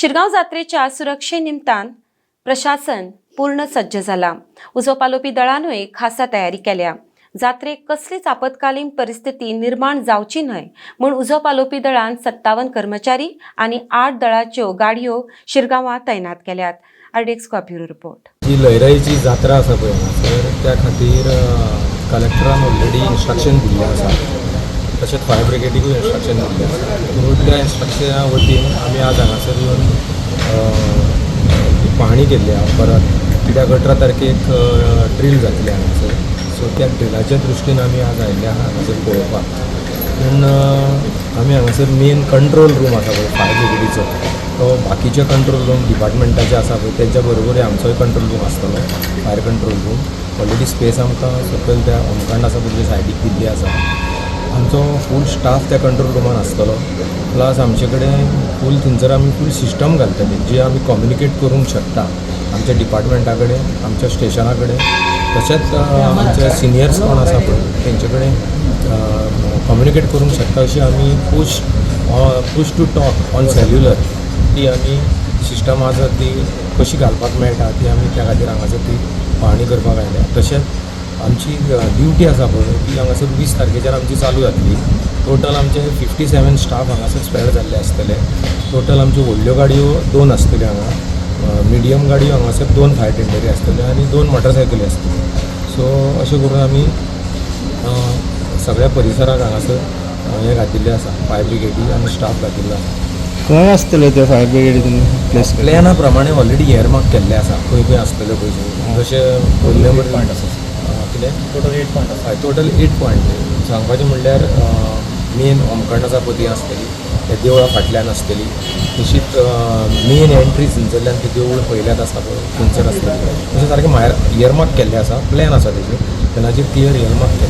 शिरगांव जात्रेच्या सुरक्षे निमतान प्रशासन पूर्ण सज्ज झाला। उजो पालोवपी दळानूय खासा तयारी केल्या। जात्रेक कसलीच आपत्कालीन परिस्थिती निर्माण जावची न्हय म्हूण उजो पालोवपी दळान 57 कर्मचारी आणि 8 दळाच्यो गाडयो शिरगांवां तैनात केल्यात। RDX bureau report. जी लयराईची जात्रा आसा पळय हांगासर त्या खातीर कलेक्टरान ऑलरेडी इन्स्ट्रक्शन दिल्ले आसा, तशेंच फायर ब्रिगेडीकूय इन्स्ट्रक्शन दिल्लें आसा। त्या इन्स्ट्रक्शना वतीन आमी आज हांगासर येवन पाहणी केल्ली आसा। परत कित्याक 18 तारखेक ड्रील जातली हांगासर, सो त्या ड्रिलाच्या दृश्टीन आमी आज आयिल्ले आसा हांगासर पळोवपाक। पूण आमी हांगासर मेन कंट्रोल रूम आसा पळय फायर ब्रिगेडीचो, तो बाकीचे कंट्रोल रूम डिपार्टमेंटाचे आसा पळय तेंच्या बरोबर आमचोय कंट्रोल रूम आसतलो, fire control room. Already space आमकां सकयल त्या होमकांड आसा पळय सायडीक दिल्ली आसा। आमचो फूल स्टाफ त्या कंट्रोल रूमान आसतलो, प्लस आमचे कडेन फूल थंयसर आमी फूल सिस्टम घालतले जे आमी कम्युनिकेट करूंक शकता आमच्या डिपार्टमेंटा कडेन, आमच्या स्टेशना कडेन, तशेंच आमचे सिनियर्स कोण आसा पळय तेंचे कडेन कम्युनिकेट करूंक शकता अशी आमी push to talk on cellular ती आमी सिस्टम आसा ती कशी घालपाक मेळटा ती आमी त्या खातीर हांगासर ती पाहणी करपाक आयल्या। तशेंच आमची ड्युटी आसा पळय ती हांगासर 20 तारखेच्यार आमची चालू जातली। टोटल आमचे 57 स्टाफ हांगासर स्पेड जाल्ले आसतले। टोटल आमच्यो व्हडल्यो गाडयो 2 आसतल्यो हांगा, मिडियम गाडयो हांगासर 2 फायर टेंडरी आसतल्यो आनी 2 मोटरसायकली आसतल्यो। सो अशें करून आमी सगळ्या परिसराक हांगासर हें घातिल्लें आसा, फायर ब्रिगेडी आनी स्टाफ घातिल्लो आसा। खंय आसतले ते फायर ब्रिगेडीन प्लेस प्लॅना प्रमाणे ऑलरेडी एअरमार्क केल्ले आसा, खंय खंय आसतल्यो पयशे जशें पयले पॉयंट आसा कितें टोटल 8 पॉयंट आसा। टोटल 8 पॉयंट सांगपाचें म्हणल्यार मेन होमकांड आसा पळय ती आसतली, त्या देवळा फाटल्यान आसतली, तशीच मेन एंट्री थंयसरल्यान ती देवूळ पयल्यात आसा पळय थंयसर आसतली। अशें सारकें एअरमार्क केल्लें आसा, प्लॅन आसा तेजेर, प्लॅनाचेर क्लियर एअरमार्क